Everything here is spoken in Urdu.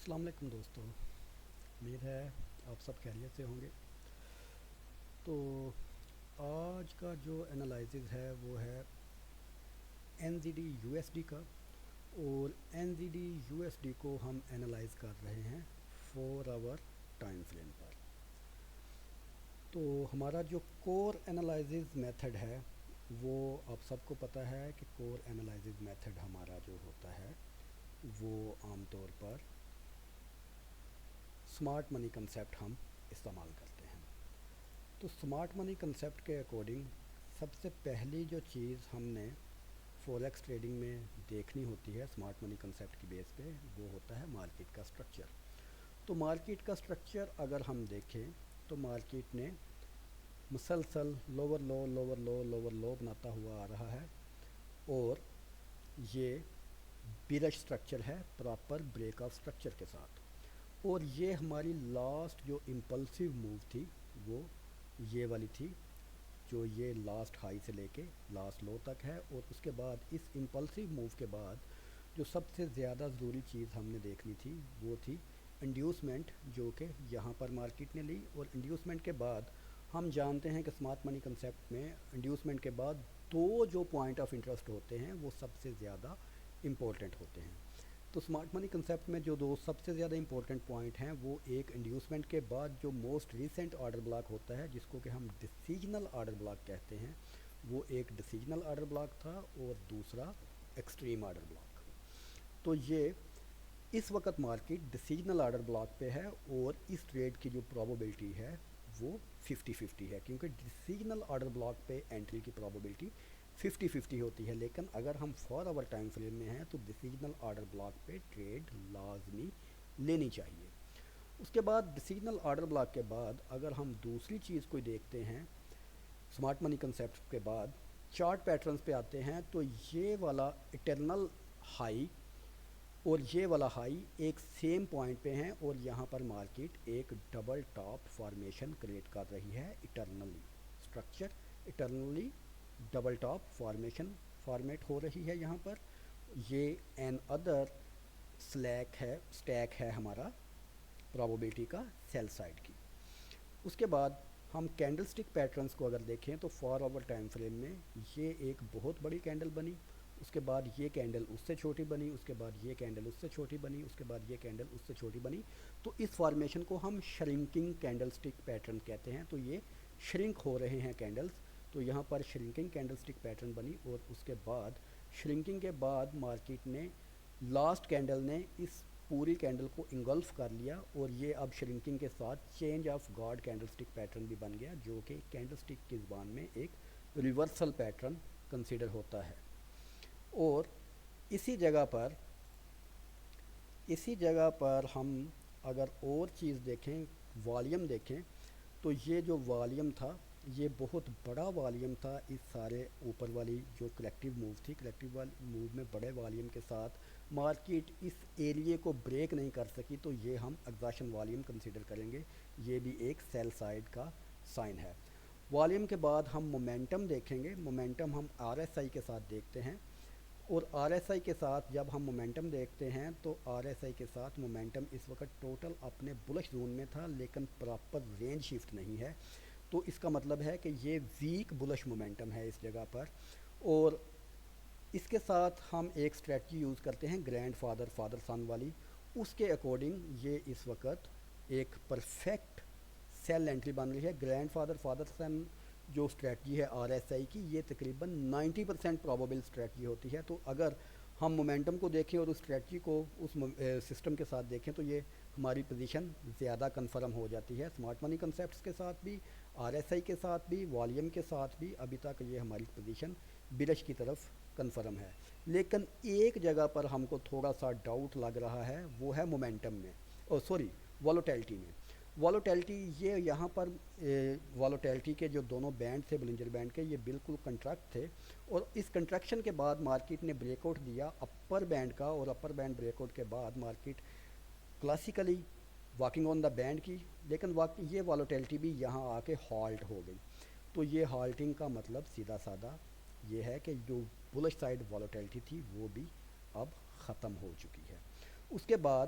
السلام علیکم دوستو، امید ہے آپ سب خیریت سے ہوں گے۔ تو آج کا جو انالائزز ہے وہ ہے این زی ڈی یو ایس ڈی کا، اور این زی ڈی یو ایس ڈی کو ہم انالائز کر رہے ہیں 4 آور ٹائم فریم پر۔ تو ہمارا جو کور انالائزز میتھڈ ہے وہ آپ سب کو پتہ ہے کہ کور انالائزز میتھڈ ہمارا جو ہوتا ہے وہ عام طور پر سمارٹ منی کنسیپٹ ہم استعمال کرتے ہیں۔ تو سمارٹ منی کنسیپٹ کے اکارڈنگ سب سے پہلی جو چیز ہم نے فوریکس ٹریڈنگ میں دیکھنی ہوتی ہے سمارٹ منی کنسیپٹ کی بیس پہ، وہ ہوتا ہے مارکیٹ کا سٹرکچر۔ تو مارکیٹ کا سٹرکچر اگر ہم دیکھیں تو مارکیٹ نے مسلسل لوور لو لوور لو لوور لو بناتا ہوا آ رہا ہے، اور یہ بیرش سٹرکچر ہے پراپر بریک آف سٹرکچر کے ساتھ۔ اور یہ ہماری لاسٹ جو امپلسیو موو تھی وہ یہ والی تھی، جو یہ لاسٹ ہائی سے لے کے لاسٹ لو تک ہے۔ اور اس کے بعد اس امپلسیو موو کے بعد جو سب سے زیادہ ضروری چیز ہم نے دیکھنی تھی وہ تھی انڈیوسمنٹ، جو کہ یہاں پر مارکیٹ نے لی۔ اور انڈیوسمنٹ کے بعد ہم جانتے ہیں کہ سمارٹ منی کنسیپٹ میں انڈیوسمنٹ کے بعد دو جو پوائنٹ آف انٹرسٹ ہوتے ہیں وہ سب سے زیادہ امپورٹنٹ ہوتے ہیں۔ تو سمارٹ منی کنسیپٹ میں جو دو سب سے زیادہ امپورٹنٹ پوائنٹ ہیں وہ ایک انڈیوسمنٹ کے بعد جو موسٹ ریسنٹ آرڈر بلاک ہوتا ہے، جس کو کہ ہم ڈیسیجنل آرڈر بلاک کہتے ہیں، وہ ایک ڈیسیجنل آرڈر بلاک تھا، اور دوسرا ایکسٹریم آرڈر بلاک۔ تو یہ اس وقت مارکیٹ ڈیسیجنل آرڈر بلاک پہ ہے، اور اس ٹریڈ کی جو پرابیبلٹی ہے وہ 50-50 ہے، کیونکہ ڈیسیجنل آرڈر بلاک پہ انٹری کی پرابیبلٹی 50-50 ہوتی ہے۔ لیکن اگر ہم 4 آور ٹائم فریم میں ہیں تو ڈیسیجنل آرڈر بلاک پہ ٹریڈ لازمی لینی چاہیے۔ اس کے بعد ڈیسیجنل آرڈر بلاک کے بعد اگر ہم دوسری چیز کو دیکھتے ہیں سمارٹ منی کنسیپٹ کے بعد، چارٹ پیٹرنز پہ آتے ہیں، تو یہ والا اٹرنل ہائی اور یہ والا ہائی ایک سیم پوائنٹ پہ ہیں، اور یہاں پر مارکیٹ ایک ڈبل ٹاپ فارمیشن کریٹ کر رہی ہے۔ Internally structure internally double top formation format ہو رہی ہے یہاں پر۔ یہ این ادر سٹیک ہے ہمارا پرابیبلٹی کا سیل سائڈ کی۔ اس کے بعد ہم کینڈل سٹک پیٹرنز کو اگر دیکھیں تو 4 آور ٹائم فریم میں یہ ایک بہت بڑی کینڈل بنی، اس کے بعد یہ کینڈل اس سے چھوٹی بنی، اس کے بعد یہ کینڈل اس سے چھوٹی بنی، اس کے بعد یہ کینڈل اس سے چھوٹی بنی۔ تو اس فارمیشن کو ہم شرنکنگ کینڈل سٹک پیٹرن کہتے ہیں۔ تو یہ شرنک ہو رہے ہیں کینڈلز، تو یہاں پر شرنکنگ کینڈل سٹک پیٹرن بنی، اور اس کے بعد شرنکنگ کے بعد مارکیٹ نے لاسٹ کینڈل نے اس پوری کینڈل کو انگلف کر لیا، اور یہ اب شرنکنگ کے ساتھ change of guard candlestick pattern بھی بن گیا، جو کہ کینڈل سٹک کی زبان میں ایک ریورسل پیٹرن کنسیڈر ہوتا ہے۔ اور اسی جگہ پر ہم اگر اور چیز دیکھیں، والیوم دیکھیں، تو یہ جو والیوم تھا یہ بہت بڑا والیوم تھا۔ اس سارے اوپر والی جو کلیکٹیو موو تھی، کلیکٹیو موو میں بڑے والیوم کے ساتھ مارکیٹ اس ایریے کو بریک نہیں کر سکی، تو یہ ہم ایگزاشن والیوم کنسیڈر کریں گے۔ یہ بھی ایک سیل سائڈ کا سائن ہے۔ والیوم کے بعد ہم مومنٹم دیکھیں گے۔ مومنٹم ہم آر ایس آئی کے ساتھ دیکھتے ہیں، اور آر ایس آئی کے ساتھ جب ہم مومنٹم دیکھتے ہیں تو آر ایس آئی کے ساتھ مومنٹم اس وقت ٹوٹل اپنے بلش زون میں تھا، لیکن پراپر رینج شفٹ نہیں ہے۔ تو اس کا مطلب ہے کہ یہ ویک بلش مومنٹم ہے اس جگہ پر۔ اور اس کے ساتھ ہم ایک اسٹریٹجی یوز کرتے ہیں گرینڈ فادر فادر سن والی، اس کے اکارڈنگ یہ اس وقت ایک پرفیکٹ سیل انٹری بن رہی ہے۔ گرینڈ فادر فادر سن جو اسٹریٹجی ہے آر ایس آئی کی، یہ تقریباً 90% پرابیبل اسٹریٹجی ہوتی ہے۔ تو اگر ہم مومنٹم کو دیکھیں اور اس اسٹریٹجی کو اس سسٹم کے ساتھ دیکھیں تو یہ ہماری پوزیشن زیادہ کنفرم ہو جاتی ہے۔ سمارٹ منی کنسیپٹس کے ساتھ بھی، آر ایس آئی کے ساتھ بھی، والیوم کے ساتھ بھی ابھی تک یہ ہماری پوزیشن بیرش کی طرف کنفرم ہے۔ لیکن ایک جگہ پر ہم کو تھوڑا سا ڈاؤٹ لگ رہا ہے، وہ ہے مومنٹم میں، والوٹیلٹی میں۔ والوٹیلٹی یہ یہاں پر والوٹیلٹی کے جو دونوں بینڈ تھے بلنجر بینڈ کے، یہ بالکل کنٹریکٹ تھے، اور اس کنٹریکشن کے بعد مارکیٹ نے بریک آؤٹ دیا اپر بینڈ کا، اور اپر بینڈ بریک آؤٹ کے بعد market classically walking on the band کی، لیکن یہ والوٹیلٹی بھی یہاں آ کے ہالٹ ہو گئی۔ تو یہ ہالٹنگ کا مطلب سیدھا سادہ یہ ہے کہ جو بلش سائڈ والوٹیلٹی تھی وہ بھی اب ختم ہو چکی ہے۔ اس کے بعد